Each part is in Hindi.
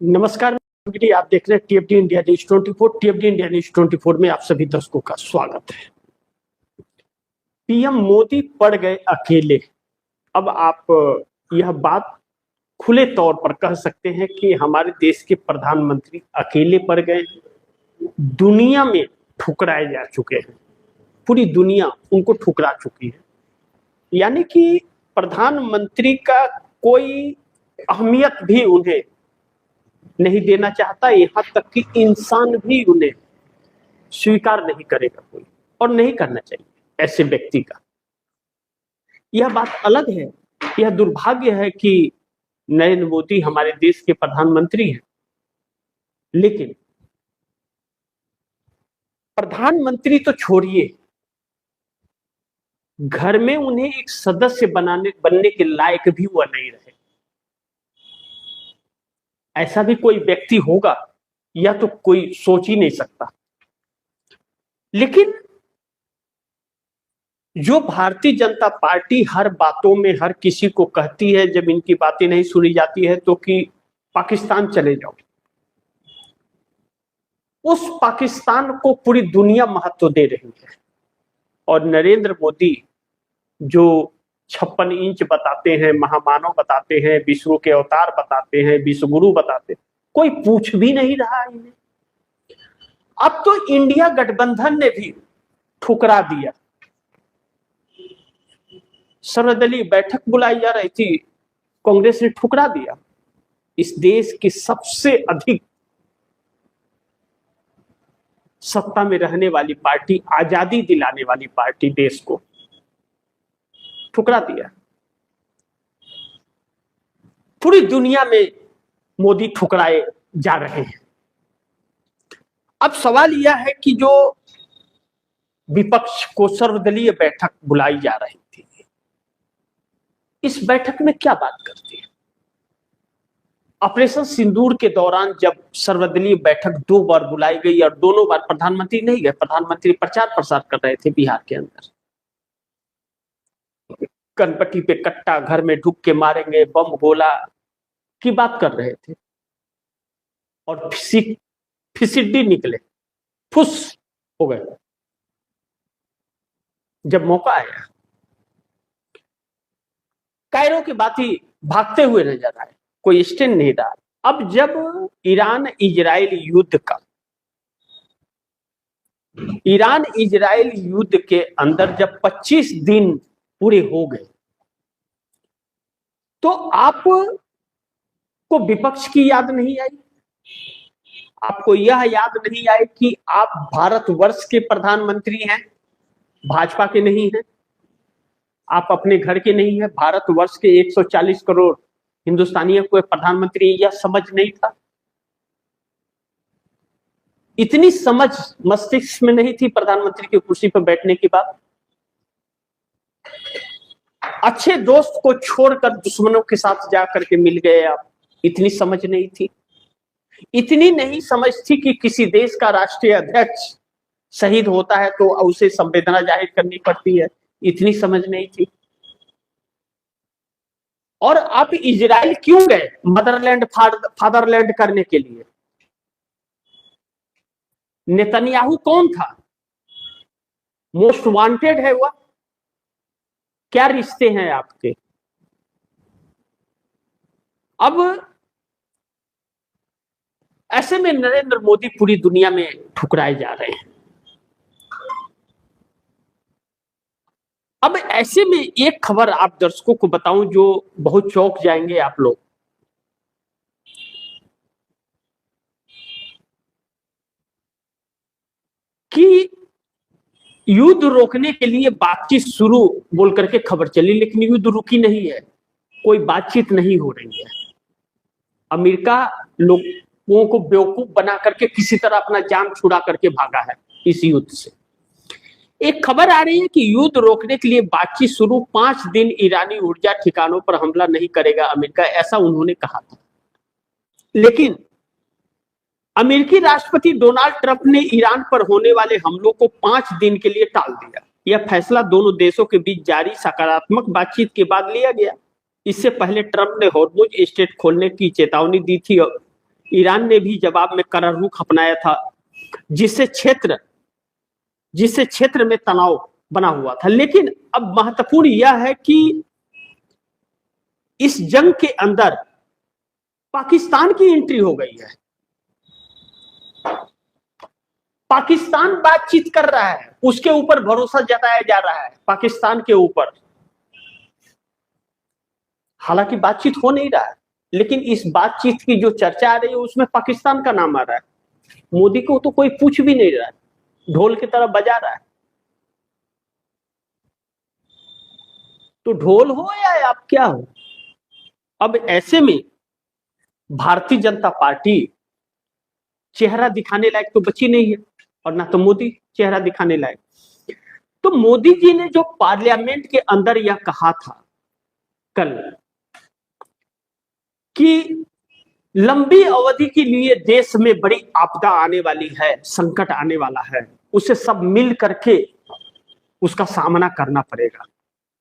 नमस्कार मित्रों, आप देख रहे हैं टीएफडी इंडिया न्यूज 24। टीएफडी इंडिया न्यूज 24 में आप सभी दर्शकों का स्वागत है। पीएम मोदी पड़ गए अकेले। अब आप यह बात खुले तौर पर कह सकते हैं कि हमारे देश के प्रधानमंत्री अकेले पड़ गए। दुनिया में ठुकराए जा चुके हैं, पूरी दुनिया उनको ठुकरा चुकी है। यानी कि प्रधानमंत्री का कोई अहमियत भी उन्हें नहीं देना चाहता, यहां तक कि इंसान भी उन्हें स्वीकार नहीं करेगा कोई, और नहीं करना चाहिए ऐसे व्यक्ति का। यह बात अलग है, यह दुर्भाग्य है कि नरेंद्र मोदी हमारे देश के प्रधानमंत्री हैं, लेकिन प्रधानमंत्री तो छोड़िए, घर में उन्हें एक सदस्य बनने के लायक भी वह नहीं रहे। ऐसा भी कोई व्यक्ति होगा, या तो कोई सोच ही नहीं सकता। लेकिन जो भारतीय जनता पार्टी हर बातों में हर किसी को कहती है, जब इनकी बातें नहीं सुनी जाती है तो कि पाकिस्तान चले जाओ, उस पाकिस्तान को पूरी दुनिया महत्व दे रही है। और नरेंद्र मोदी जो 56 इंच बताते हैं, महामानव बताते हैं, विश्व के अवतार बताते हैं, विश्व गुरु बताते हैं, कोई पूछ भी नहीं रहा इन्हें। अब तो इंडिया गठबंधन ने भी ठुकरा दिया। सर्वदलीय बैठक बुलाई जा रही थी, कांग्रेस ने ठुकरा दिया। इस देश की सबसे अधिक सत्ता में रहने वाली पार्टी, आजादी दिलाने वाली पार्टी, देश को ठुकरा दिया। पूरी दुनिया में मोदी ठुकराए जा रहे हैं। अब सवाल यह है कि जो विपक्ष को सर्वदलीय बैठक बुलाई जा रही थी, इस बैठक में क्या बात करती है? ऑपरेशन सिंदूर के दौरान जब सर्वदलीय बैठक 2 बार बुलाई गई और दोनों बार प्रधानमंत्री नहीं गए, प्रधानमंत्री प्रचार प्रसार कर रहे थे बिहार के अंदर। कनपट्टी पे कट्टा, घर में ढुक के मारेंगे, बम गोला की बात कर रहे थे, और फिसिड्डी निकले, फुस हो गए। जब मौका आया, कायरो की बात ही भागते हुए नजर आए, कोई स्टैंड नहीं रहा। अब जब ईरान इजराइल युद्ध के अंदर जब 25 दिन पूरे हो गए, तो आपको विपक्ष की याद नहीं आई? आपको यह याद नहीं आई कि आप भारतवर्ष के प्रधानमंत्री हैं, भाजपा के नहीं हैं? आप अपने घर के नहीं है, भारतवर्ष के 140 करोड़ हिंदुस्तानियों को प्रधानमंत्री, यह समझ नहीं था? इतनी समझ मस्तिष्क में नहीं थी प्रधानमंत्री की कुर्सी पर बैठने के बाद? अच्छे दोस्त को छोड़कर दुश्मनों के साथ जाकर के मिल गए आप, इतनी समझ नहीं थी? इतनी नहीं समझ थी कि किसी देश का राष्ट्रीय अध्यक्ष शहीद होता है तो उसे संवेदना जाहिर करनी पड़ती है, इतनी समझ नहीं थी? और आप इजराइल क्यों गए? मदरलैंड फादरलैंड करने के लिए। नेतन्याहू कौन था? मोस्ट वांटेड है वह? क्या रिश्ते हैं आपके? अब ऐसे में नरेंद्र मोदी पूरी दुनिया में ठुकराए जा रहे हैं। अब ऐसे में एक खबर आप दर्शकों को बताऊं जो बहुत चौंक जाएंगे आप लोग, कि युद्ध रोकने के लिए बातचीत शुरू बोल करके खबर चली, लेकिन युद्ध रुकी नहीं है, कोई बातचीत नहीं हो रही है। अमेरिका लोगों को बेवकूफ बना करके किसी तरह अपना जान छुड़ा करके भागा है इस युद्ध से। एक खबर आ रही है कि युद्ध रोकने के लिए बातचीत शुरू, 5 दिन ईरानी ऊर्जा ठिकानों पर हमला नहीं करेगा अमेरिका, ऐसा उन्होंने कहा था। लेकिन अमेरिकी राष्ट्रपति डोनाल्ड ट्रंप ने ईरान पर होने वाले हमलों को 5 दिन के लिए टाल दिया। यह फैसला दोनों देशों के बीच जारी सकारात्मक बातचीत के बाद लिया गया। इससे पहले ट्रंप ने हॉर्मुज स्ट्रेट खोलने की चेतावनी दी थी ईरान ने भी जवाब में कड़ा रुख अपनाया था, जिससे क्षेत्र में तनाव बना हुआ था। लेकिन अब महत्वपूर्ण यह है कि इस जंग के अंदर पाकिस्तान की एंट्री हो गई है। पाकिस्तान बातचीत कर रहा है, उसके ऊपर भरोसा जताया जा रहा है पाकिस्तान के ऊपर। हालांकि बातचीत हो नहीं रहा है, लेकिन इस बातचीत की जो चर्चा आ रही है उसमें पाकिस्तान का नाम आ रहा है। मोदी को तो कोई पूछ भी नहीं रहा है, ढोल की तरह बजा रहा है। तो ढोल हो या आप क्या हो। अब ऐसे में भारतीय जनता पार्टी चेहरा दिखाने लायक तो बची नहीं है, और ना तो मोदी चेहरा दिखाने लायक। तो मोदी जी ने जो पार्लियामेंट के अंदर यह कहा था कल कि लंबी अवधि के लिए देश में बड़ी आपदा आने वाली है, संकट आने वाला है, उसे सब मिल करके उसका सामना करना पड़ेगा।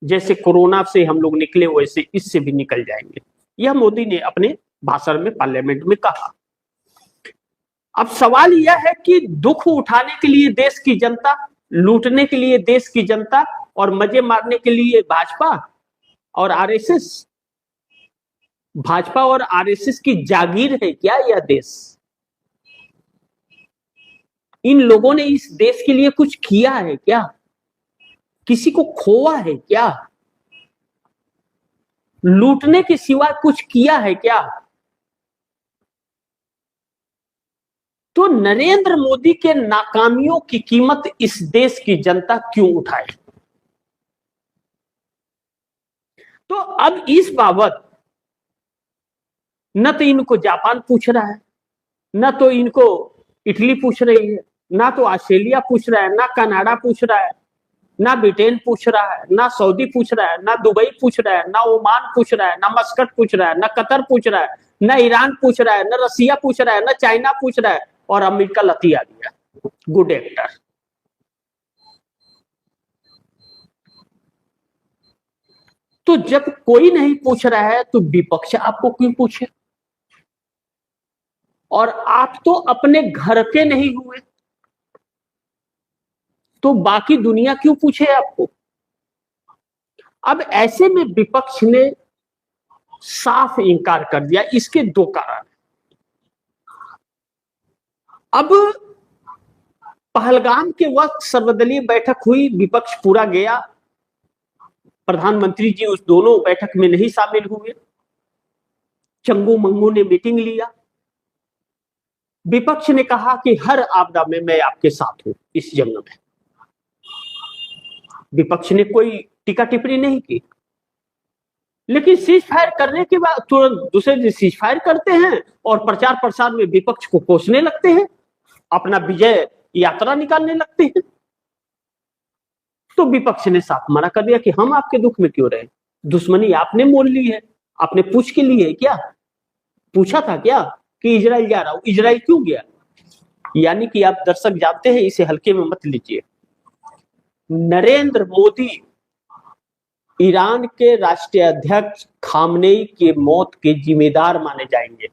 जैसे कोरोना से हम लोग निकले वैसे इससे भी निकल जाएंगे, यह मोदी ने अपने भाषण में पार्लियामेंट में कहा। अब सवाल यह है कि दुख उठाने के लिए देश की जनता, लूटने के लिए देश की जनता और मजे मारने के लिए भाजपा और आरएसएस, भाजपा और आरएसएस की जागीर है क्या यह देश? इन लोगों ने इस देश के लिए कुछ किया है क्या? किसी को खोआ है क्या? लूटने के सिवा कुछ किया है क्या? तो नरेंद्र मोदी के नाकामियों की कीमत इस देश की जनता क्यों उठाए? तो अब इस बाबत न तो इनको जापान पूछ रहा है, न तो इनको इटली पूछ रही है, ना तो ऑस्ट्रेलिया पूछ रहा है, ना कनाडा पूछ रहा है, ना ब्रिटेन पूछ रहा है, ना सऊदी पूछ रहा है, ना दुबई पूछ रहा है, ना ओमान पूछ रहा है, ना मस्कट पूछ रहा है, ना कतर पूछ रहा है, ना ईरान पूछ रहा है, ना रसिया पूछ रहा है, ना चाइना पूछ रहा है, और अमेरिका लती आ गया, गुड एक्टर। तो जब कोई नहीं पूछ रहा है तो विपक्ष आपको क्यों पूछे? और आप तो अपने घर के नहीं हुए, तो बाकी दुनिया क्यों पूछे आपको? अब ऐसे में विपक्ष ने साफ इंकार कर दिया। इसके दो कारण। अब पहलगाम के वक्त सर्वदलीय बैठक हुई, विपक्ष पूरा गया, प्रधानमंत्री जी उस दोनों बैठक में नहीं शामिल हुए, चंगू मंगू ने मीटिंग लिया, विपक्ष ने कहा कि हर आपदा में मैं आपके साथ हूं इस जंग में। विपक्ष ने कोई टीका टिप्पणी नहीं की, लेकिन सीज फायर करने के बाद तुरंत दूसरे दिन सीज फायर करते हैं और प्रचार प्रसार में विपक्ष को कोसने लगते हैं, अपना विजय यात्रा निकालने लगते हैं। तो विपक्ष ने साफ मना कर दिया कि हम आपके दुख में क्यों रहे, दुश्मनी आपने मोल ली है, आपने पूछ के लिए क्या पूछा था क्या कि इजराइल जा रहा हूं, इजराइल क्यों गया? यानी कि आप दर्शक जानते हैं, इसे हल्के में मत लीजिए। नरेंद्र मोदी ईरान के राष्ट्रीय अध्यक्ष खामनेई के मौत के जिम्मेदार माने जाएंगे।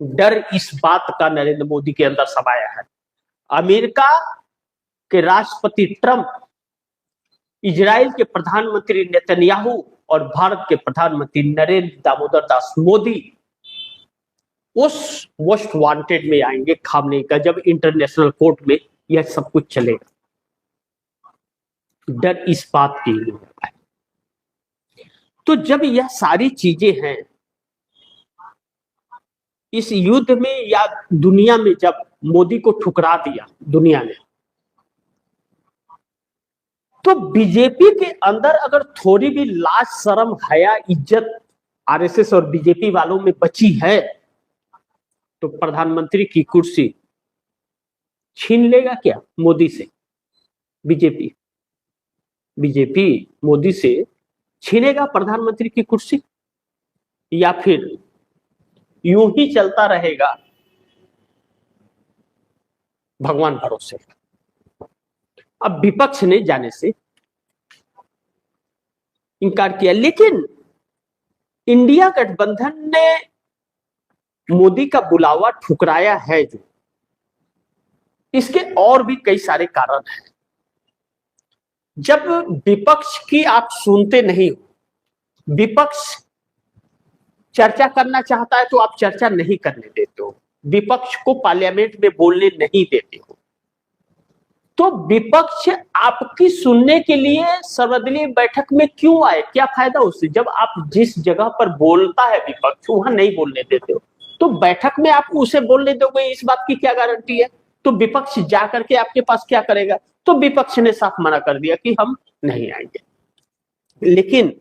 डर इस बात का नरेंद्र मोदी के अंदर समाया है। अमेरिका के राष्ट्रपति ट्रंप, इजराइल के प्रधानमंत्री नेतन्याहू और भारत के प्रधानमंत्री नरेंद्र दामोदर दास मोदी उस मोस्ट वांटेड में आएंगे खामनेई का, जब इंटरनेशनल कोर्ट में यह सब कुछ चलेगा। डर इस बात की नहीं है। तो जब यह सारी चीजें हैं इस युद्ध में या दुनिया में, जब मोदी को ठुकरा दिया दुनिया ने, तो बीजेपी के अंदर अगर थोड़ी भी लाज शर्म हया इज्जत आरएसएस और बीजेपी वालों में बची है तो प्रधानमंत्री की कुर्सी छीन लेगा क्या मोदी से? बीजेपी मोदी से छीनेगा प्रधानमंत्री की कुर्सी, या फिर यूं ही चलता रहेगा भगवान भरोसे? अब विपक्ष ने जाने से इनकार किया, लेकिन इंडिया गठबंधन ने मोदी का बुलावा ठुकराया है जो, इसके और भी कई सारे कारण हैं। जब विपक्ष की आप सुनते नहीं हो, विपक्ष चर्चा करना चाहता है तो आप चर्चा नहीं करने देते हो, विपक्ष को पार्लियामेंट में बोलने नहीं देते हो, तो विपक्ष आपकी सुनने के लिए सर्वदलीय बैठक में क्यों आए? क्या फायदा उससे? जब आप जिस जगह पर बोलता है विपक्ष वहां नहीं बोलने देते हो, तो बैठक में आप उसे बोलने दोगे, इस बात की क्या गारंटी है? तो विपक्ष जा करके आपके पास क्या करेगा? तो विपक्ष ने साफ मना कर दिया कि हम नहीं आएंगे। लेकिन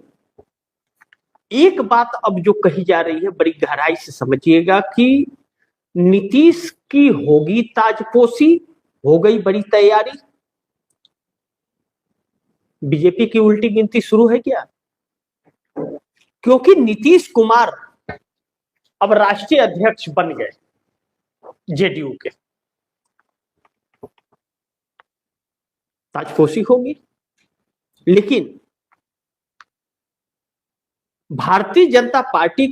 एक बात अब जो कही जा रही है बड़ी गहराई से समझिएगा कि नीतीश की होगी ताजपोशी, हो गई बड़ी तैयारी। बीजेपी की उल्टी गिनती शुरू है क्या? क्योंकि नीतीश कुमार अब राष्ट्रीय अध्यक्ष बन गए जेडीयू के, ताजपोशी होगी। लेकिन भारतीय जनता पार्टी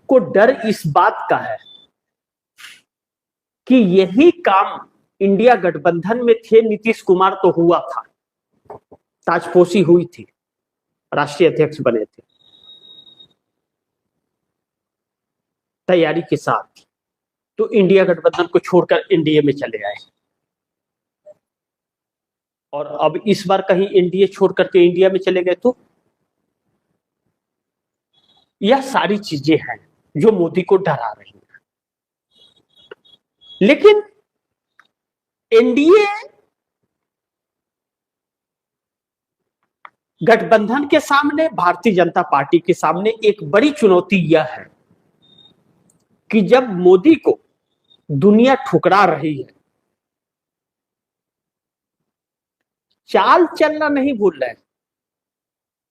को डर इस बात का है कि यही काम इंडिया गठबंधन में थे नीतीश कुमार तो हुआ था, ताजपोशी हुई थी, राष्ट्रीय अध्यक्ष बने थे तैयारी के साथ, तो इंडिया गठबंधन को छोड़कर एनडीए में चले आए। और अब इस बार कहीं एनडीए छोड़ करके इंडिया में चले गए, तो यह सारी चीजें हैं जो मोदी को डरा रही हैं। लेकिन एनडीए गठबंधन के सामने, भारतीय जनता पार्टी के सामने एक बड़ी चुनौती यह है कि जब मोदी को दुनिया ठुकरा रही है, चाल चलना नहीं भूल रहे,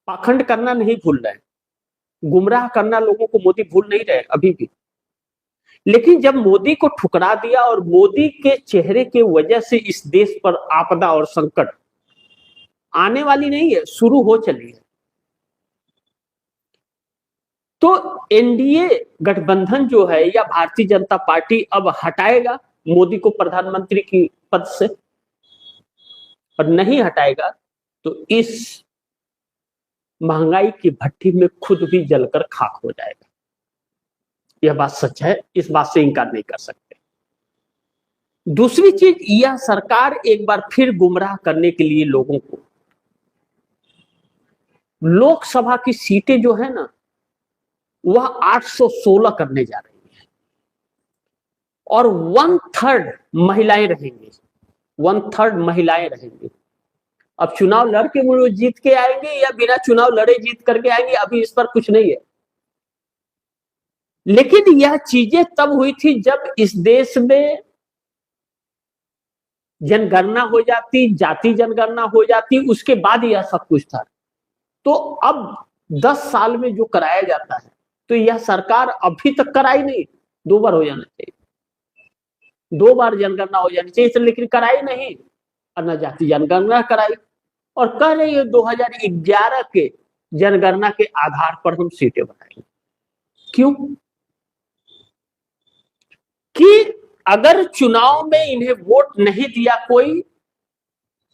पाखंड करना नहीं भूल रहे, गुमराह करना लोगों को मोदी भूल नहीं रहे अभी भी। लेकिन जब मोदी को ठुकरा दिया और मोदी के चेहरे के वजह से इस देश पर आपदा और संकट आने वाली नहीं है, शुरू हो चली है, तो एनडीए गठबंधन जो है या भारतीय जनता पार्टी अब हटाएगा मोदी को प्रधानमंत्री की पद से, और नहीं हटाएगा तो इस महंगाई की भट्टी में खुद भी जलकर खाक हो जाएगा। यह बात सच है, इस बात से इनकार नहीं कर सकते। दूसरी चीज, यह सरकार एक बार फिर गुमराह करने के लिए लोगों को, लोकसभा की सीटें जो है ना वह 816 करने जा रही है और 1/3 महिलाएं रहेंगी, 1/3 महिलाएं रहेंगी। अब चुनाव लड़ के वो जीत के आएंगे या बिना चुनाव लड़े जीत करके आएंगे, अभी इस पर कुछ नहीं है। लेकिन यह चीजें तब हुई थी जब इस देश में जनगणना हो जाती, जाति जनगणना हो जाती, उसके बाद यह सब कुछ था। तो अब 10 साल में जो कराया जाता है, तो यह सरकार अभी तक कराई नहीं, 2 बार हो जाना चाहिए, 2 बार जनगणना हो जानी चाहिए, लेकिन कराई नहीं, और न जाति जनगणना कराई, और कह रही है 2011 के जनगणना के आधार पर हम सीटें बनाएंगे। क्यों? कि अगर चुनाव में इन्हें वोट नहीं दिया कोई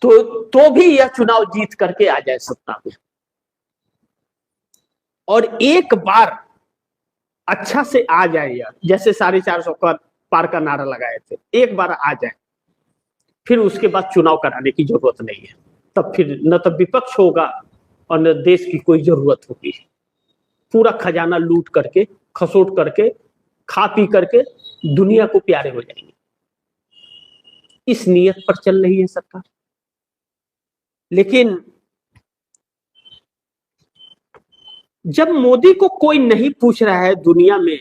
तो भी यह चुनाव जीत करके आ जाए सत्ता में, और एक बार अच्छा से आ जाए, यार जैसे 450 का पार का नारा लगाए थे, एक बार आ जाए, फिर उसके बाद चुनाव कराने की जरूरत नहीं है। तब फिर न तो विपक्ष होगा और न देश की कोई जरूरत होगी। पूरा खजाना लूट करके, खसोट करके, खा पी करके दुनिया को प्यारे हो जाएंगे। इस नियत पर चल रही है सरकार। लेकिन जब मोदी को कोई नहीं पूछ रहा है दुनिया में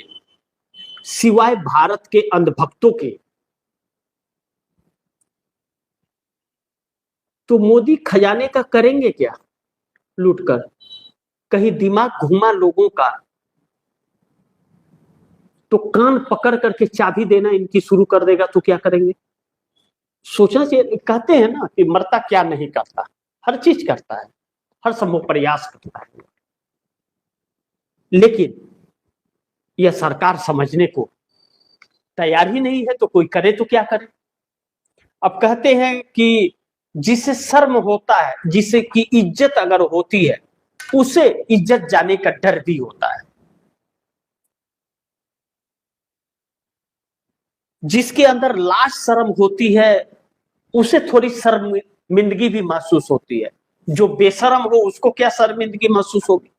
सिवाय भारत के अंधभक्तों के, तो मोदी खजाने का करेंगे क्या लूटकर? कहीं दिमाग घुमा लोगों का तो कान पकड़ करके चाबी देना इनकी शुरू कर देगा, तो क्या करेंगे? सोचना चाहिए। कहते हैं ना कि मरता क्या नहीं करता, हर चीज करता है, हर संभव प्रयास करता है। लेकिन यह सरकार समझने को तैयार ही नहीं है तो कोई करे तो क्या करे। अब कहते हैं कि जिसे शर्म होता है, जिसे की इज्जत अगर होती है, उसे इज्जत जाने का डर भी होता है। जिसके अंदर लाज शर्म होती है, उसे थोड़ी शर्मिंदगी भी महसूस होती है। जो बेशरम हो उसको क्या शर्मिंदगी महसूस होगी?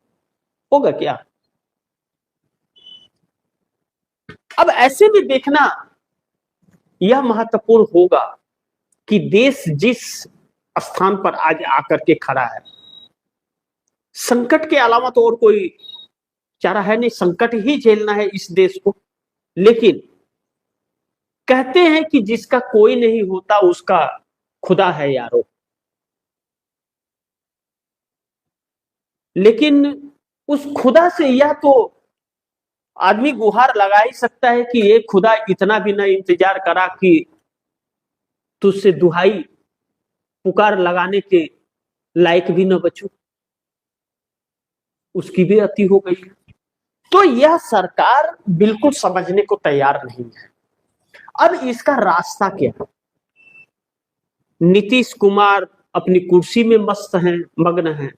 होगा क्या? अब ऐसे में देखना यह महत्वपूर्ण होगा कि देश जिस स्थान पर आज आकर के खड़ा है, संकट के अलावा तो और कोई चारा है नहीं, संकट ही झेलना है इस देश को। लेकिन कहते हैं कि जिसका कोई नहीं होता उसका खुदा है यारो। लेकिन उस खुदा से यह तो आदमी गुहार लगा ही सकता है कि ये खुदा इतना भी ना इंतजार करा कि तुझसे दुहाई पुकार लगाने के लायक भी न बचूं। उसकी भी अति हो गई। तो यह सरकार बिल्कुल समझने को तैयार नहीं है। अब इसका रास्ता क्या है? नीतीश कुमार अपनी कुर्सी में मस्त हैं, मग्न हैं।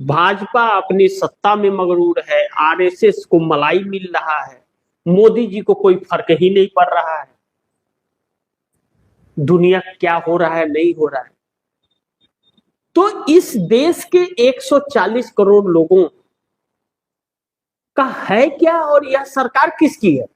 भाजपा अपनी सत्ता में मगरूर है। आरएसएस को मलाई मिल रहा है। मोदी जी को कोई फर्क ही नहीं पड़ रहा है दुनिया क्या हो रहा है नहीं हो रहा है। तो इस देश के 140 करोड़ लोगों का है क्या और यह सरकार किसकी है?